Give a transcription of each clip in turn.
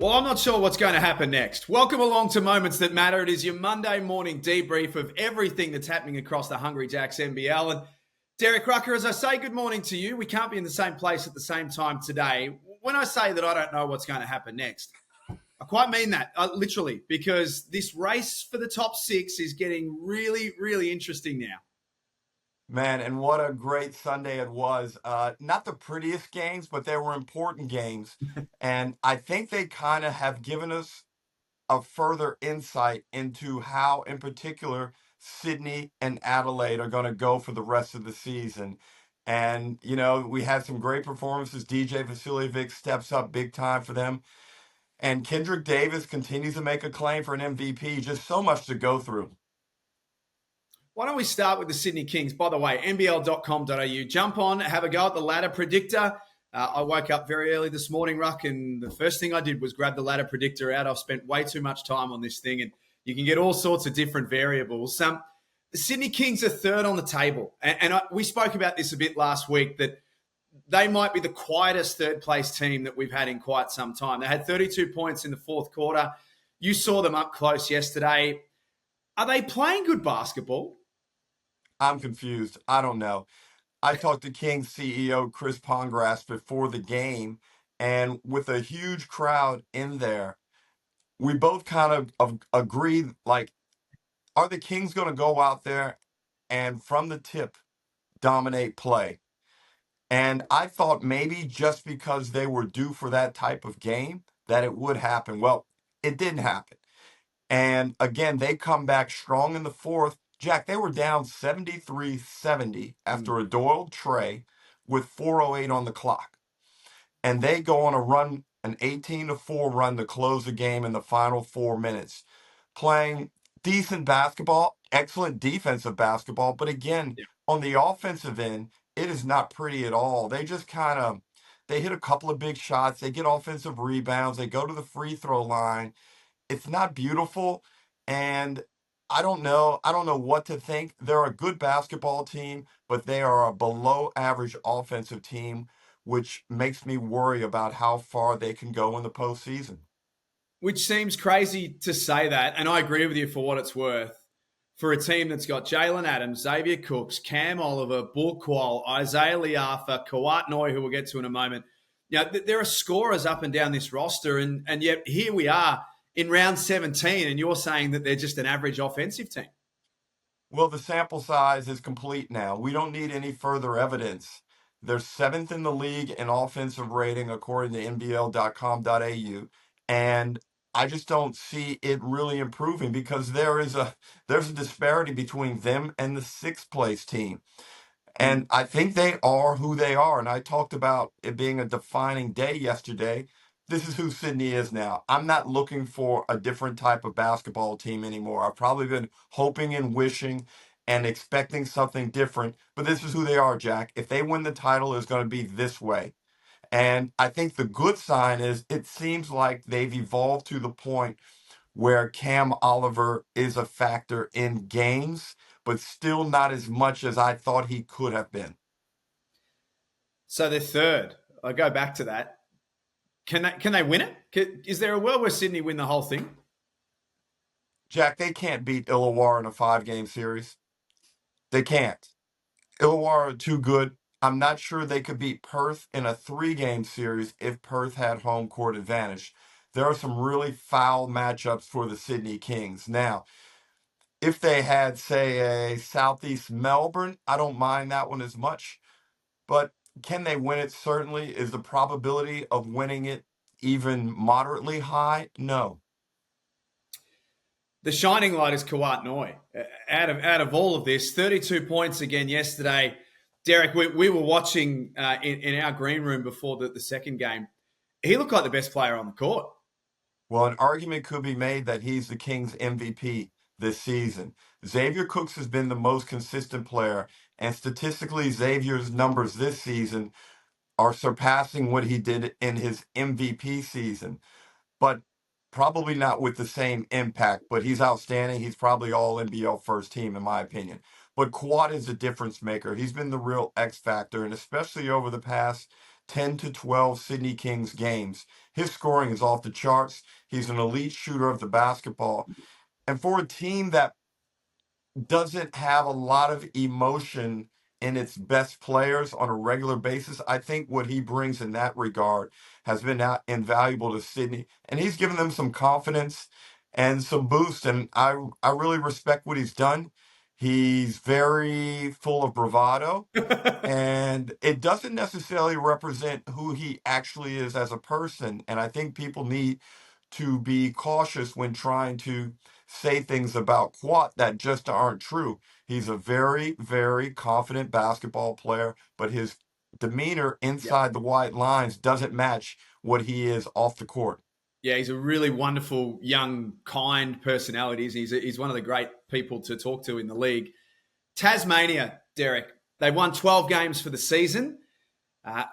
Well, I'm not sure what's going to happen next. Welcome along to Moments That Matter. It is your Monday morning debrief of everything that's happening across the Hungry Jacks NBL. And Derek Rucker, as I say good morning to you, we can't be in the same place at the same time today. When I say that I don't know what's going to happen next, I quite mean that, literally, because this race for the top six is getting really, really interesting now. Man, and what a great Sunday it was. Not the prettiest games, but they were important games. And I think they kind of have given us a further insight into how, in particular, Sydney and Adelaide are going to go for the rest of the season. And, we had some great performances. DJ Vasiljevic steps up big time for them. And Kendrick Davis continues to make a claim for an MVP. Just so much to go through. Why don't we start with the Sydney Kings? By the way, nbl.com.au. Jump on, have a go at the ladder predictor. I woke up very early this morning, Ruck, and the first thing I did was grab the ladder predictor out. I've spent way too much time on this thing, and you can get all sorts of different variables. The Sydney Kings are third on the table, and we spoke about this a bit last week, that they might be the quietest third-place team that we've had in quite some time. They had 32 points in the fourth quarter. You saw them up close yesterday. Are they playing good basketball? I'm confused. I don't know. I talked to Kings CEO Chris Pongrass before the game, and with a huge crowd in there, we both kind of agreed, like, are the Kings going to go out there and from the tip dominate play? And I thought maybe just because they were due for that type of game that it would happen. Well, it didn't happen. And again, they come back strong in the fourth. Jack, they were down 73-70 after a Doyle tray with 4:08 on the clock. And they go on a run, an 18-4 run to close the game in the final 4 minutes, playing decent basketball, excellent defensive basketball. But again, on the offensive end, it is not pretty at all. They just they hit a couple of big shots. They get offensive rebounds. They go to the free throw line. It's not beautiful, and I don't know. I don't know what to think. They're a good basketball team, but they are a below average offensive team, which makes me worry about how far they can go in the postseason. Which seems crazy to say that, and I agree with you for what it's worth. For a team that's got Jalen Adams, Xavier Cooks, Cam Oliver, Bull Kual, Isaiah Liafa, Kouat Noi, who we'll get to in a moment. There are scorers up and down this roster, and yet here we are in round 17, and you're saying that they're just an average offensive team. Well, the sample size is complete now. We don't need any further evidence. They're seventh in the league in offensive rating, according to nbl.com.au. And I just don't see it really improving because there's a disparity between them and the sixth place team. And I think they are who they are. And I talked about it being a defining day yesterday. This is who Sydney is now. I'm not looking for a different type of basketball team anymore. I've probably been hoping and wishing and expecting something different, but this is who they are, Jack. If they win the title, it's going to be this way. And I think the good sign is it seems like they've evolved to the point where Cam Oliver is a factor in games, but still not as much as I thought he could have been. So they're third. I go back to that. Can they win it? Is there a world where Sydney win the whole thing? Jack, they can't beat Illawarra in a 5-game series. They can't. Illawarra are too good. I'm not sure they could beat Perth in a 3-game series if Perth had home court advantage. There are some really foul matchups for the Sydney Kings. Now, if they had, say, a Southeast Melbourne, I don't mind that one as much. But can they win it? Certainly. Is the probability of winning it even moderately high? No. The shining light is Kwat Noi. Out of all of this, 32 points again yesterday. Derek, we were watching in our green room before the second game. He looked like the best player on the court. Well, an argument could be made that he's the Kings MVP this season. Xavier Cooks has been the most consistent player, and statistically, Xavier's numbers this season are surpassing what he did in his MVP season, but probably not with the same impact. But he's outstanding. He's probably all NBL first team, in my opinion. But Kwat is a difference maker. He's been the real X factor, and especially over the past 10 to 12 Sydney Kings games. His scoring is off the charts. He's an elite shooter of the basketball. And for a team that doesn't have a lot of emotion in its best players on a regular basis, I think what he brings in that regard has been invaluable to Sydney. And he's given them some confidence and some boost. And I really respect what he's done. He's very full of bravado. And it doesn't necessarily represent who he actually is as a person. And I think people need to be cautious when trying to say things about Kwat that just aren't true. He's a very, very confident basketball player, but his demeanor Yeah. inside the white lines doesn't match what he is off the court. Yeah, he's a really wonderful, young, kind personality. He's one of the great people to talk to in the league. Tasmania, Derek, they won 12 games for the season.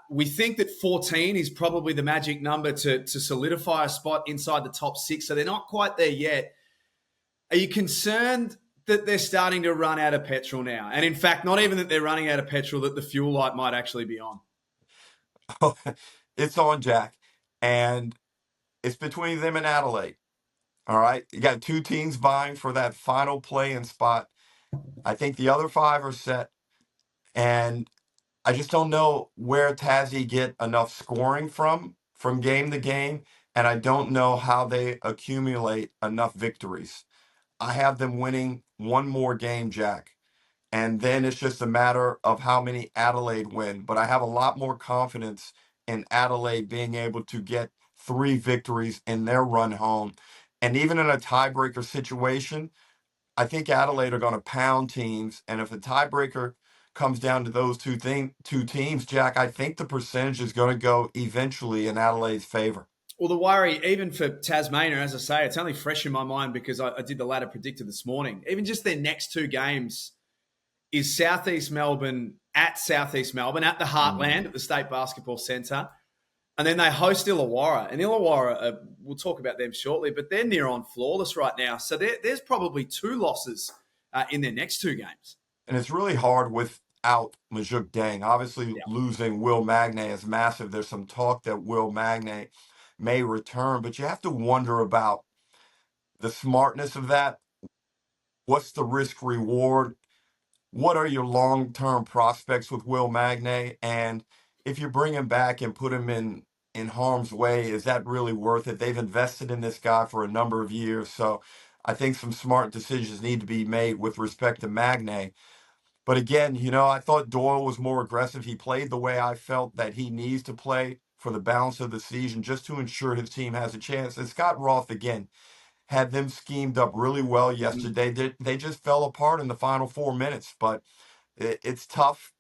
We think that 14 is probably the magic number to solidify a spot inside the top six. So they're not quite there yet. Are you concerned that they're starting to run out of petrol now? And in fact, not even that they're running out of petrol, that the fuel light might actually be on. It's on, Jack. And it's between them and Adelaide. All right. You got two teams vying for that final play-in spot. I think the other five are set. And I just don't know where Tassie get enough scoring from game to game. And I don't know how they accumulate enough victories. I have them winning one more game, Jack. And then it's just a matter of how many Adelaide win. But I have a lot more confidence in Adelaide being able to get 3 victories in their run home. And even in a tiebreaker situation, I think Adelaide are going to pound teams. And if the tiebreaker comes down to those two teams, Jack, I think the percentage is going to go eventually in Adelaide's favor. Well, the worry, even for Tasmania, as I say, it's only fresh in my mind because I did the ladder predictor this morning. Even just their next 2 games is Southeast Melbourne at the Heartland at the State Basketball Centre. And then they host Illawarra. And Illawarra, we'll talk about them shortly, but they're near on flawless right now. So there's probably 2 losses in their next 2 games. And it's really hard without Majuk Dang. Obviously, losing Will Magnay is massive. There's some talk that Will Magnay may return, but you have to wonder about the smartness of that. What's the risk reward? What are your long-term prospects with Will Magnay? And if you bring him back and put him in harm's way, is that really worth it? They've invested in this guy for a number of years. So I think some smart decisions need to be made with respect to Magnay. But again, I thought Doyle was more aggressive. He played the way I felt that he needs to play for the balance of the season just to ensure his team has a chance. And Scott Roth, again, had them schemed up really well yesterday. They just fell apart in the final 4 minutes, but it's tough.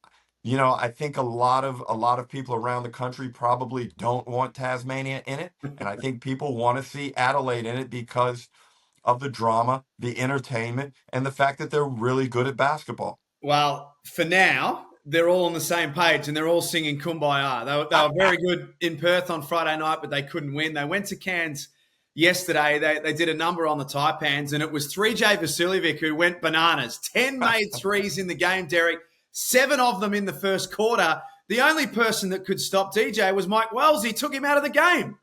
I think a lot of people around the country probably don't want Tasmania in it, and I think people want to see Adelaide in it because of the drama, the entertainment, and the fact that they're really good at basketball. Well, for now, they're all on the same page and they're all singing Kumbaya. They were very good in Perth on Friday night, but they couldn't win. They went to Cairns yesterday. They did a number on the Taipans, and it was 3J Vasiljevic who went bananas. 10 made threes in the game, Derek. 7 of them in the first quarter. The only person that could stop DJ was Mike Wells. He took him out of the game.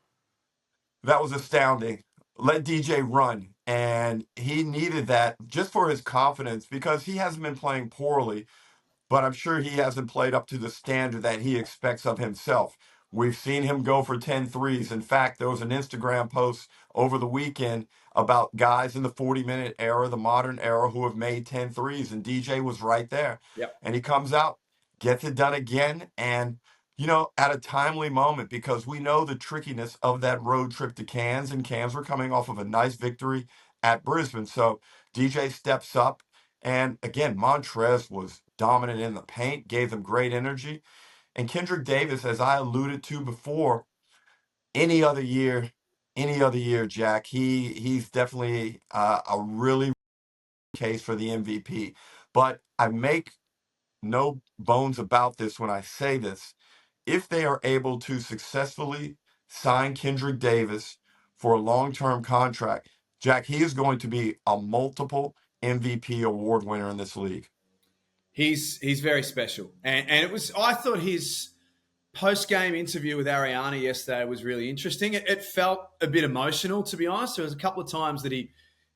That was astounding. Let DJ run. And he needed that just for his confidence because he hasn't been playing poorly, but I'm sure he hasn't played up to the standard that he expects of himself. We've seen him go for 10 threes. In fact, there was an Instagram post over the weekend about guys in the 40-minute era, the modern era, who have made 10 threes, and DJ was right there. Yep. And he comes out, gets it done again, and at a timely moment because we know the trickiness of that road trip to Cairns, and Cairns were coming off of a nice victory at Brisbane. So DJ steps up, and again, Montrez was dominant in the paint, gave them great energy. And Kendrick Davis, as I alluded to before, any other year, Jack, he's definitely a really case for the MVP. But I make no bones about this when I say this. If they are able to successfully sign Kendrick Davis for a long-term contract, Jack, he is going to be a multiple MVP award winner in this league. He's very special. And it was, I thought his post-game interview with Ariana yesterday was really interesting. It felt a bit emotional, to be honest. There was a couple of times that he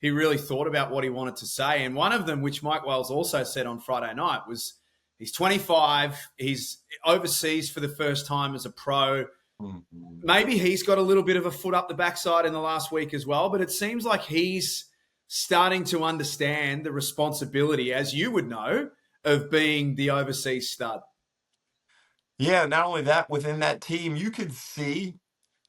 really thought about what he wanted to say. And one of them, which Mike Wells also said on Friday night, was he's 25, he's overseas for the first time as a pro. Mhm. Maybe he's got a little bit of a foot up the backside in the last week as well, but it seems like he's starting to understand the responsibility, as you would know, of being the overseas stud. Yeah, not only that, within that team, you could see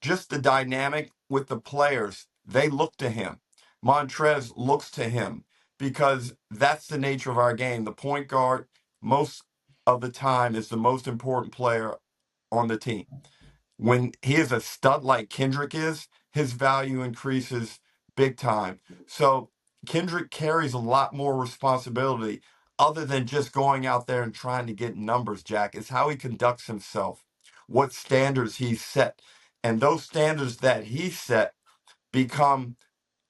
just the dynamic with the players. They look to him. Montrez looks to him because that's the nature of our game. The point guard, most of the time, is the most important player on the team. When he is a stud like Kendrick is, his value increases big time. So Kendrick carries a lot more responsibility other than just going out there and trying to get numbers, Jack. It's how he conducts himself, what standards he set. And those standards that he set become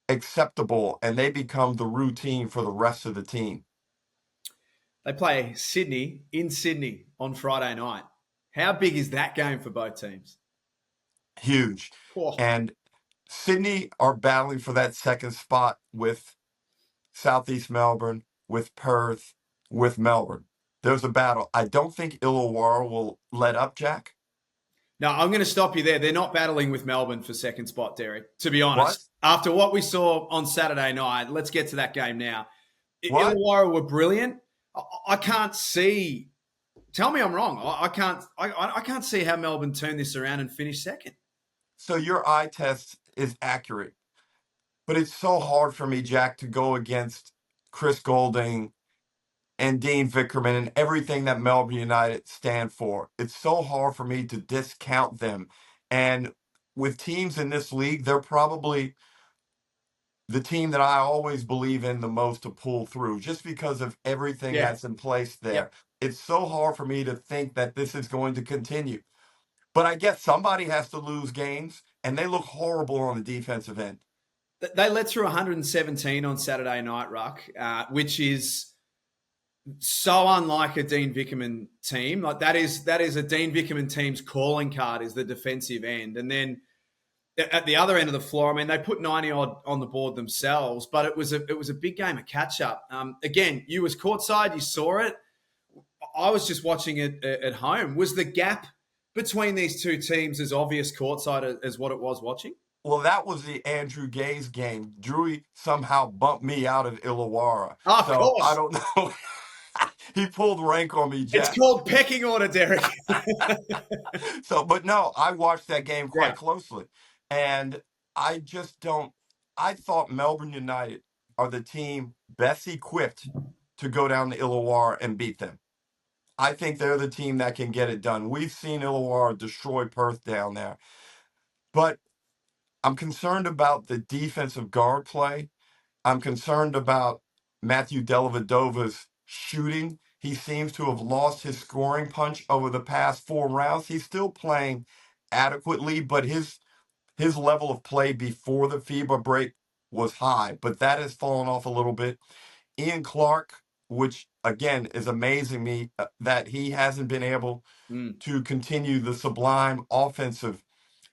acceptable and they become the routine for the rest of the team. They play Sydney in Sydney on Friday night. How big is that game for both teams? Huge. Oh, And Sydney are battling for that second spot with Southeast Melbourne, with Perth, with Melbourne. There's a battle. I don't think Illawarra will let up, Jack. no, I'm going to stop you there. They're not battling with Melbourne for second spot, Derek, to be What? honest. After what we saw on Saturday night, let's get to that game now. What? Illawarra were brilliant. I can't see. Tell me I'm wrong. I can't see how Melbourne turn this around and finish second. So your eye test is accurate, but it's so hard for me, Jack, to go against Chris Golding and Dean Vickerman and everything that Melbourne United stand for. It's so hard for me to discount them. And with teams in this league, they're probably the team that I always believe in the most to pull through just because of everything Yeah. that's in place there. Yep. It's so hard for me to think that this is going to continue. But I guess somebody has to lose games, and they look horrible on the defensive end. They let through 117 on Saturday night, Ruck, which is so unlike a Dean Vickerman team. Like that is a Dean Vickerman team's calling card is the defensive end. And then at the other end of the floor, I mean, they put 90 odd on the board themselves, but it was a big game of catch up. Again, you was courtside, you saw it. I was just watching it at home. Was the gap between these two teams as obvious courtside as what it was watching? Well, that was the Andrew Gaze game. Drewy somehow bumped me out of Illawarra. Oh, of So I course. don't know. He pulled rank on me, Jack. It's called pecking order, Derek. So, but no, I watched that game quite Yeah. closely. And I just don't. I thought Melbourne United are the team best equipped to go down to Illawarra and beat them. I think they're the team that can get it done. We've seen Illawarra destroy Perth down there. But I'm concerned about the defensive guard play. I'm concerned about Matthew Dellavedova's shooting. He seems to have lost his scoring punch over the past 4 rounds. He's still playing adequately, but his level of play before the FIBA break was high, but that has fallen off a little bit. Ian Clark, which again is amazing me that he hasn't been able to continue the sublime offensive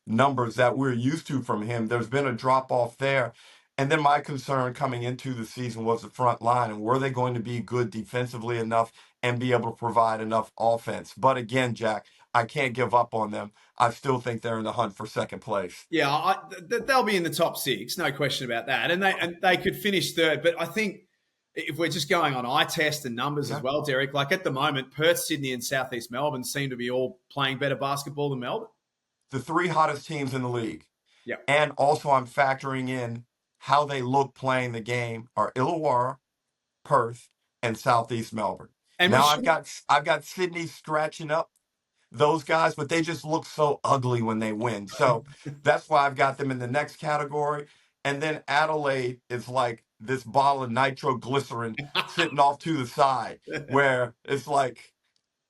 numbers that we're used to from him. There's been a drop off there. And then my concern coming into the season was the front line and were they going to be good defensively enough and be able to provide enough offense? But again, Jack, I can't give up on them. I still think they're in the hunt for second place. Yeah, they'll be in the top six, no question about that, and they could finish third. But I think if we're just going on eye test and numbers as well, Derek, like at the moment, Perth, Sydney, and Southeast Melbourne seem to be all playing better basketball than Melbourne. The three hottest teams in the league. Yeah, and also I'm factoring in how they look playing the game are Illawarra, Perth, and Southeast Melbourne. and Now I've got Sydney scratching up those guys, but they just look so ugly when they win. So that's why I've got them in the next category. And then Adelaide is like this bottle of nitroglycerin sitting off to the side, where it's like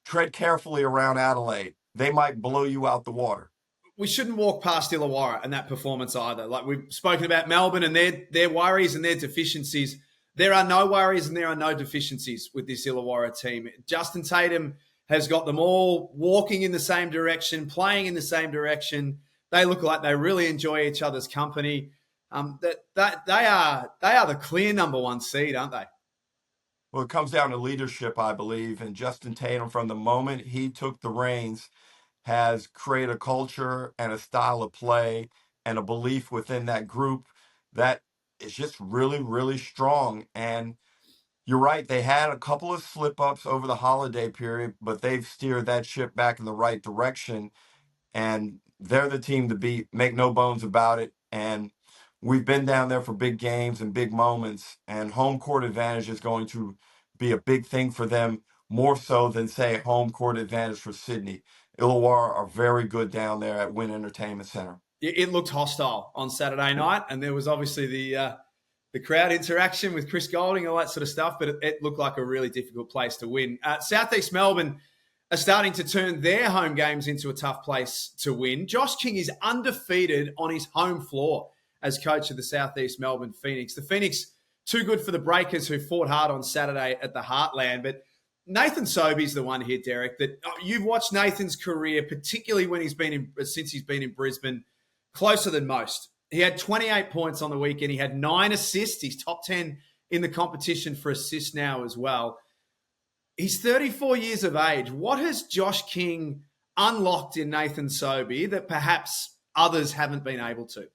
tread carefully around Adelaide. They might blow you out the water. we shouldn't walk past Illawarra and that performance either. Like we've spoken about Melbourne and their worries and their deficiencies. There are no worries and there are no deficiencies with this Illawarra team. Justin Tatum has got them all walking in the same direction, playing in the same direction. They look like they really enjoy each other's company. That they are the clear number one seed, aren't they? Well, it comes down to leadership, I believe, and Justin Tatum, from the moment he took the reins, has created a culture and a style of play and a belief within that group that is just really, really strong. And you're right, they had a couple of slip ups over the holiday period, but they've steered that ship back in the right direction. And they're the team to beat, make no bones about it. And we've been down there for big games and big moments, and home court advantage is going to be a big thing for them, more so than, say, home court advantage for Sydney. Illawarra are very good down there at Wynn Entertainment Center. It looked hostile on Saturday night, and there was obviously the crowd interaction with Chris Golding, all that sort of stuff, but it looked like a really difficult place to win. Southeast Melbourne are starting to turn their home games into a tough place to win. Josh King is undefeated on his home floor as coach of the Southeast Melbourne Phoenix. The Phoenix, too good for the Breakers, who fought hard on Saturday at the Heartland. But Nathan Sobey's the one here, Derek, that you've watched Nathan's career, particularly when since he's been in Brisbane, closer than most. He had 28 points on the weekend. He had 9 assists. He's top 10 in the competition for assists now as well. He's 34 years of age. What has Josh King unlocked in Nathan Sobey that perhaps others haven't been able to?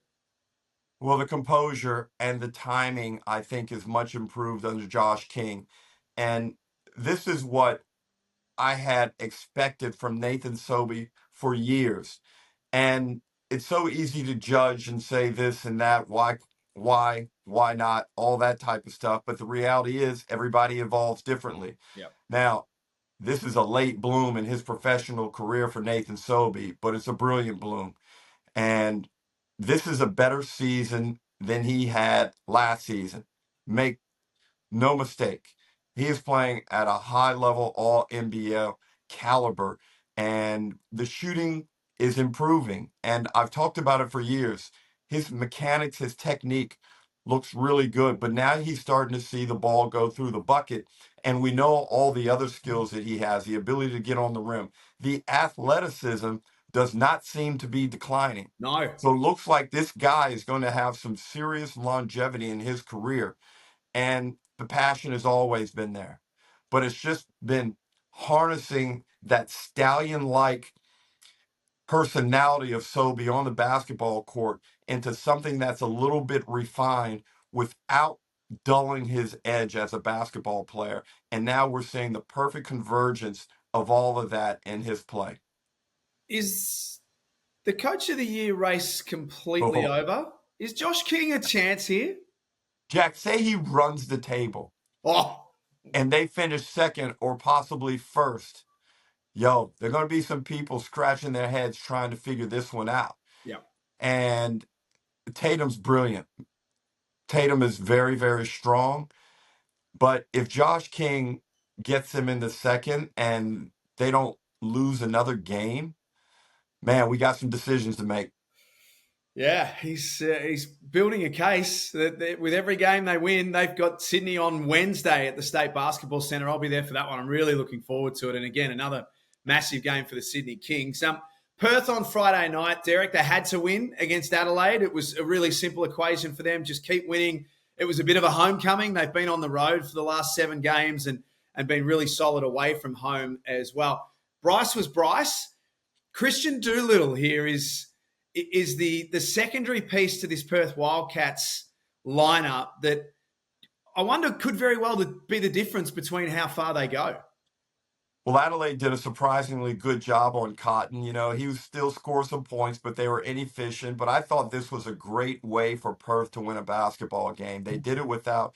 Well, the composure and the timing, I think, is much improved under Josh King. And this is what I had expected from Nathan Sobey for years. And it's so easy to judge and say this and that, why not, all that type of stuff. But the reality is everybody evolves differently. Yep. Now, this is a late bloom in his professional career for Nathan Sobey, but it's a brilliant bloom. And this is a better season than he had last season. Make no mistake. He is playing at a high level, all NBA caliber, and the shooting is improving. And I've talked about it for years. His mechanics, his technique looks really good, but now he's starting to see the ball go through the bucket. And we know all the other skills that he has, the ability to get on the rim. The athleticism does not seem to be declining. No. So it looks like this guy is going to have some serious longevity in his career. And the passion has always been there. But it's just been harnessing that stallion-like personality of Sobey on the basketball court into something that's a little bit refined without dulling his edge as a basketball player. And now we're seeing the perfect convergence of all of that in his play. Is the Coach of the Year race completely over? Is Josh King a chance here? Jack, say he runs the table. Oh, and they finish second or possibly first. Yo, there are going to be some people scratching their heads trying to figure this one out. yeah. And Tatum's brilliant. Tatum is very, very strong. But if Josh King gets him in the second and they don't lose another game, man, we got some decisions to make. Yeah, he's building a case that with every game they win, they've got Sydney on Wednesday at the State Basketball Centre. I'll be there for that one. I'm really looking forward to it. And again, another massive game for the Sydney Kings. Perth on Friday night, Derek, they had to win against Adelaide. It was a really simple equation for them. Just keep winning. It was a bit of a homecoming. They've been on the road for the last 7 games and been really solid away from home as well. Bryce was Bryce. Christian Doolittle here is the secondary piece to this Perth Wildcats lineup that I wonder could very well be the difference between how far they go. Well, Adelaide did a surprisingly good job on Cotton. You know, he still scored some points, but they were inefficient. But I thought this was a great way for Perth to win a basketball game. They did it without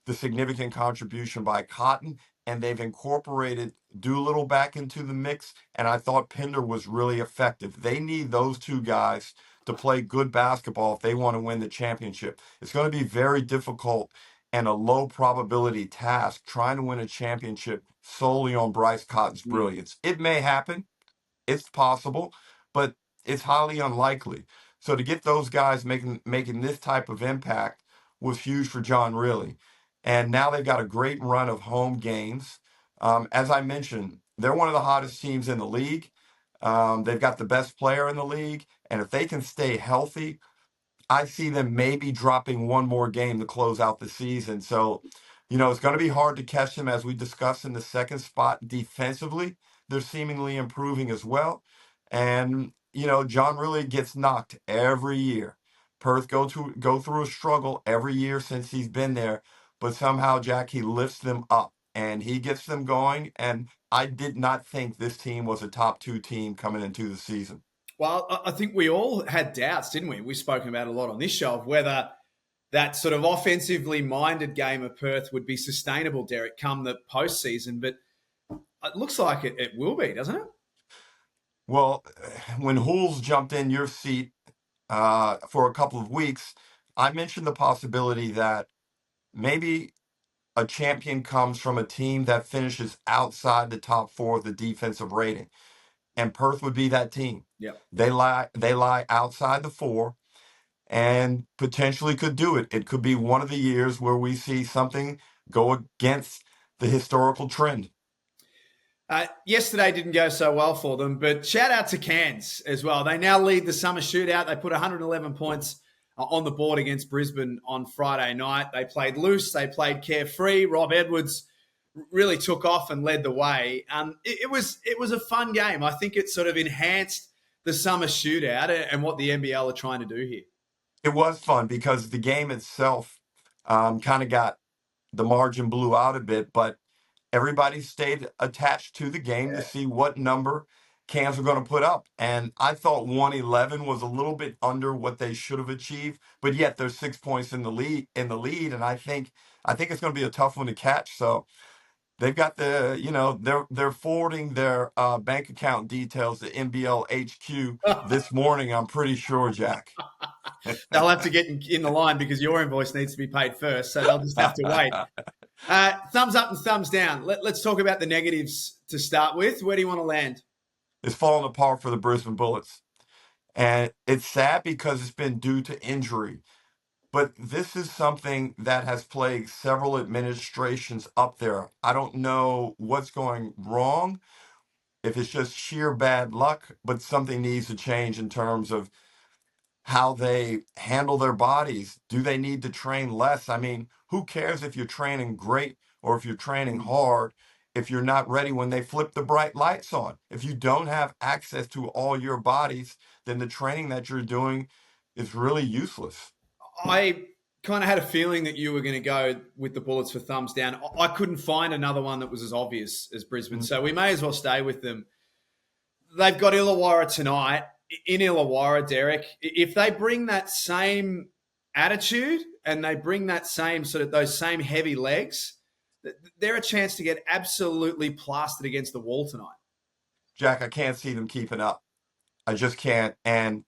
the significant contribution by Cotton, and they've incorporated Doolittle back into the mix, and I thought Pinder was really effective. They need those two guys to play good basketball if they want to win the championship. It's going to be very difficult and a low probability task trying to win a championship solely on Bryce Cotton's brilliance. It may happen. It's possible, but it's highly unlikely. So to get those guys making this type of impact was huge for John Riley. And now they've got a great run of home games. As I mentioned, they're one of the hottest teams in the league. They've got the best player in the league, and if they can stay healthy, I see them maybe dropping one more game to close out the season. So, it's going to be hard to catch them, as we discussed in the second spot defensively. They're seemingly improving as well. And, John really gets knocked every year. Perth go through a struggle every year since he's been there, but somehow, Jack, he lifts them up and he gets them going. And I did not think this team was a top 2 team coming into the season. Well, I think we all had doubts, didn't we? We've spoken about it a lot on this show of whether that sort of offensively minded game of Perth would be sustainable, Derek, come the postseason. But it looks like it will be, doesn't it? Well, when Hools jumped in your seat for a couple of weeks, I mentioned the possibility that maybe a champion comes from a team that finishes outside the top 4 of the defensive rating, and Perth would be that team. Yeah. They lie outside the 4 and potentially could do it. It could be one of the years where we see something go against the historical trend. Yesterday didn't go so well for them, but shout out to Cairns as well. They now lead the summer shootout. They put 111 points on the board against Brisbane on Friday night. They played loose. They played carefree. Rob Edwards really took off and led the way. It was a fun game. I think it sort of enhanced the summer shootout and what the NBL are trying to do here. It was fun because the game itself kind of got the margin blew out a bit, but everybody stayed attached to the game to see what number Cairns were going to put up. And I thought 111 was a little bit under what they should have achieved, but yet there's 6 points in the lead, and I think it's going to be a tough one to catch. So they've got they're forwarding their bank account details to NBL HQ this morning, I'm pretty sure, Jack. They'll have to get in the line because your invoice needs to be paid first, so they'll just have to wait. Thumbs up and thumbs down. Let's talk about the negatives to start with. Where do you want to land? It's falling apart for the Brisbane Bullets. And it's sad because it's been due to injury. But this is something that has plagued several administrations up there. I don't know what's going wrong, if it's just sheer bad luck, but something needs to change in terms of how they handle their bodies. Do they need to train less? I mean, who cares if you're training great or if you're training hard if you're not ready when they flip the bright lights on? If you don't have access to all your bodies, then the training that you're doing is really useless. I kind of had a feeling that you were going to go with the Bullets for thumbs down. I couldn't find another one that was as obvious as Brisbane, so we may as well stay with them. They've got Illawarra tonight. In Illawarra, Derek, if they bring that same attitude and they bring that same sort of those same heavy legs, they're a chance to get absolutely plastered against the wall tonight. Jack, I can't see them keeping up. I just can't. And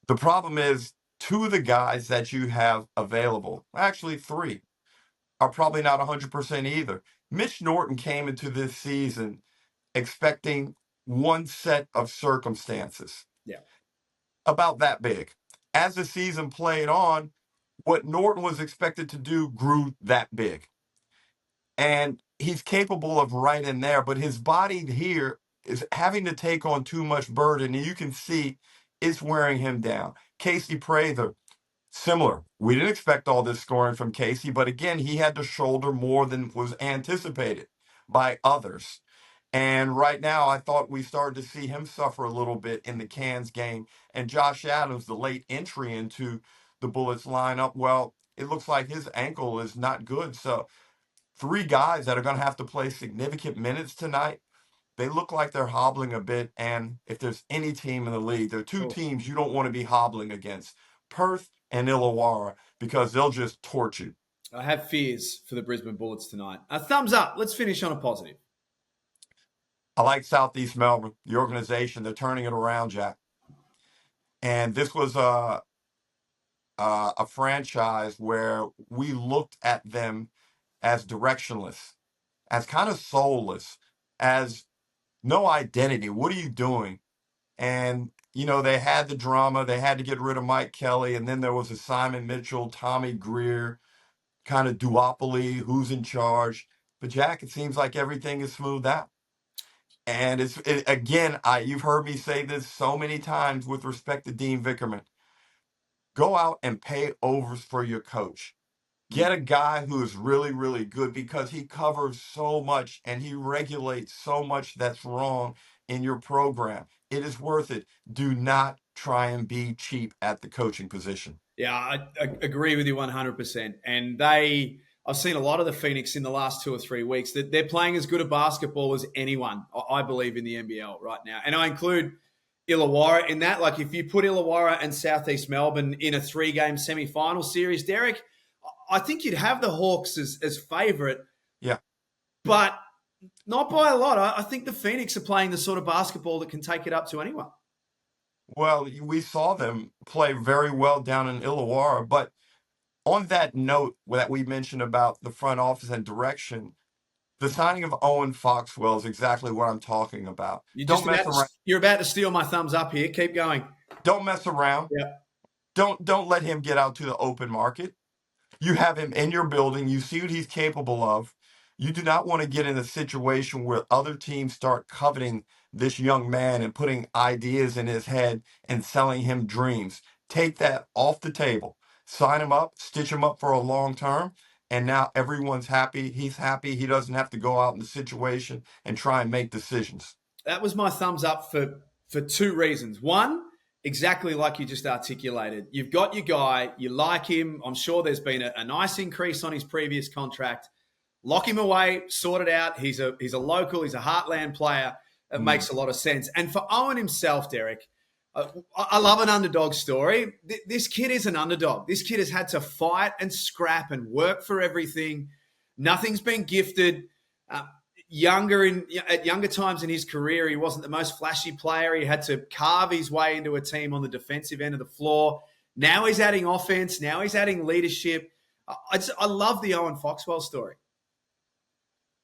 the problem is 2 of the guys that you have available, actually 3, are probably not 100% either. Mitch Norton came into this season expecting one set of circumstances. Yeah. About that big. As the season played on, what Norton was expected to do grew that big. And he's capable of right in there, but his body here is having to take on too much burden, and you can see it's wearing him down. Casey Prather, similar. We didn't expect all this scoring from Casey, but again, he had to shoulder more than was anticipated by others. And right now, I thought we started to see him suffer a little bit in the Cairns game. And Josh Adams, the late entry into the Bullets lineup, well, it looks like his ankle is not good. So 3 guys that are going to have to play significant minutes tonight, they look like they're hobbling a bit. And if there's any team in the league, there are 2 teams you don't want to be hobbling against, Perth and Illawarra, because they'll just torch you. I have fears for the Brisbane Bullets tonight. Thumbs up. Let's finish on a positive. I like Southeast Melbourne, the organization. They're turning it around, Jack. And this was a franchise where we looked at them as directionless, as kind of soulless, as no identity. What are you doing? And, they had the drama. They had to get rid of Mike Kelly. And then there was a Simon Mitchell, Tommy Greer, kind of duopoly, who's in charge. But, Jack, it seems like everything is smoothed out. And again, you've heard me say this so many times with respect to Dean Vickerman. Go out and pay overs for your coach. Get a guy who is really, really good because he covers so much and he regulates so much that's wrong in your program. It is worth it. Do not try and be cheap at the coaching position. Yeah, I agree with you 100%. And I've seen a lot of the Phoenix in the last 2 or 3 weeks that they're playing as good a basketball as anyone, I believe, in the NBL right now. And I include Illawarra in that. Like, if you put Illawarra and Southeast Melbourne in a 3-game semi-final series, Derek, I think you'd have the Hawks as favourite. Yeah. But not by a lot. I think the Phoenix are playing the sort of basketball that can take it up to anyone. Well, we saw them play very well down in Illawarra, but on that note that we mentioned about the front office and direction, the signing of Owen Foxwell is exactly what I'm talking about. You're about to steal my thumbs up here. Keep going. Don't mess around. Yeah. Don't let him get out to the open market. You have him in your building. You see what he's capable of. You do not want to get in a situation where other teams start coveting this young man and putting ideas in his head and selling him dreams. Take that off the table. Sign him up, stitch him up for a long term, and now everyone's happy. He's happy. He doesn't have to go out in the situation and try and make decisions. That was my thumbs up for 2 reasons. One, exactly like you just articulated. You've got your guy. You like him. I'm sure there's been a nice increase on his previous contract. Lock him away, sort it out. He's a local. He's a heartland player. It makes a lot of sense. And for Owen himself, Derek, I love an underdog story. This kid is an underdog. This kid has had to fight and scrap and work for everything. Nothing's been gifted. At younger times in his career, he wasn't the most flashy player. He had to carve his way into a team on the defensive end of the floor. Now he's adding offense. Now he's adding leadership. I love the Owen Foxwell story.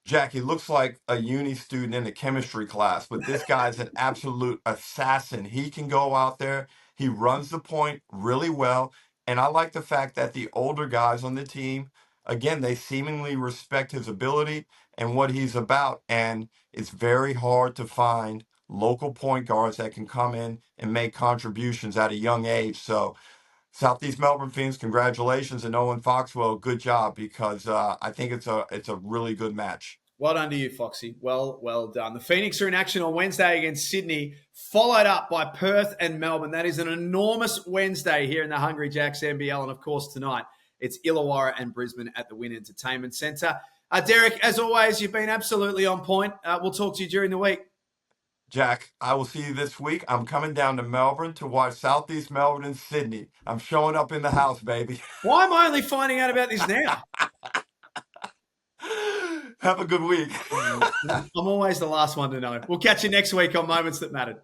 Jack, he looks like a uni student in a chemistry class, but this guy's an absolute assassin. He can go out there. He runs the point really well. And I like the fact that the older guys on the team, again, they seemingly respect his ability and what he's about. And it's very hard to find local point guards that can come in and make contributions at a young age. So Southeast Melbourne Fiends, congratulations, and Owen Foxwell, good job, because I think it's a really good match. Well done to you, Foxy. Well done. The Phoenix are in action on Wednesday against Sydney, followed up by Perth and Melbourne. That is an enormous Wednesday here in the Hungry Jacks NBL. And, of course, tonight it's Illawarra and Brisbane at the Wynn Entertainment Centre. Derek, as always, you've been absolutely on point. We'll talk to you during the week. Jack, I will see you this week. I'm coming down to Melbourne to watch Southeast Melbourne and Sydney. I'm showing up in the house, baby. Why am I only finding out about this now? Have a good week. I'm always the last one to know. We'll catch you next week on Moments That Mattered.